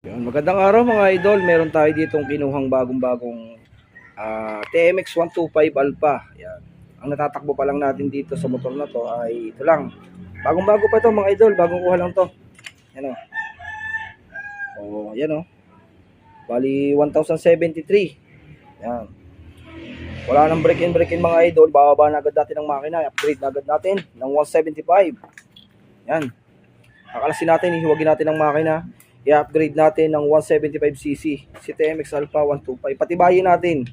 Yun, magandang araw mga idol. Meron tayo ditong kinuhang bagong-bagong TMX 125 Alpha. Yan. Ang natatakbo pa lang natin dito sa motor na to ay ito lang. Bagong-bago pa to mga idol. Bagong kuha lang to. Yan o. Oh, yan o. Bali 1073. Yan. Wala nang break-in mga idol. Bababa na agad natin ng makina. Upgrade na agad natin ng 175. Yan. Kakalasin natin, ihiwagin natin ng makina. I-upgrade natin ng 175cc si TMX Alpha 125. Patibayin natin.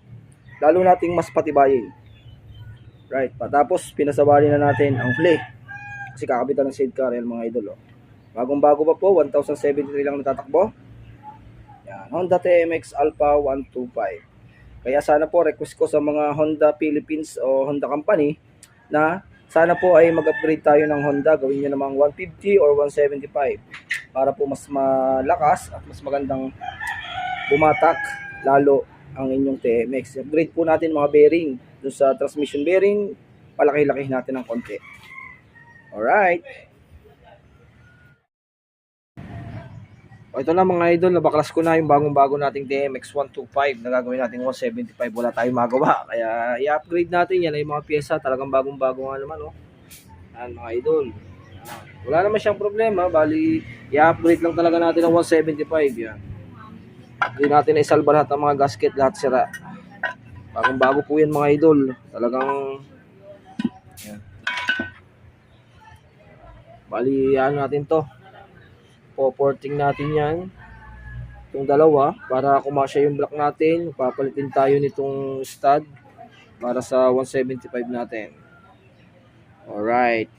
Lalo nating mas patibayin. Right. Tapos pinasabali na natin ang huli. Kasi kakabitan ng sidecar yan mga idol. Oh. Bagong-bago pa po, 1073 lang natatakbo. Yan, Honda TMX Alpha 125. Kaya sana po request ko sa mga Honda Philippines o Honda Company na sana po ay mag-upgrade tayo ng Honda. Gawin nyo namang 150 or 175 para po mas malakas at mas magandang bumatak lalo ang inyong TMX. Upgrade po natin mga bearing. Doon sa transmission bearing, palaki-laki natin ng konti. Alright. O ito na mga idol, nabaklas ko na yung bagong-bago nating TMX 125 na gagawin natin 175. Wala tayong magawa. Kaya i-upgrade natin yan ay mga pyesa. Talagang bagong-bago nga naman. Oh. Yan mga idol. Wala naman siyang problema. Bali, i-upgrade lang talaga natin ng 175. Yan. Hindi natin na-isalba lahat ng mga gasket. Lahat sira. Bagong-bago po yan mga idol. Talagang yan. Bali, ano natin to. Poporting natin yan. Itong dalawa. Para kumasya yung block natin. Papalitin tayo nitong stud. Para sa 175 natin. Alright.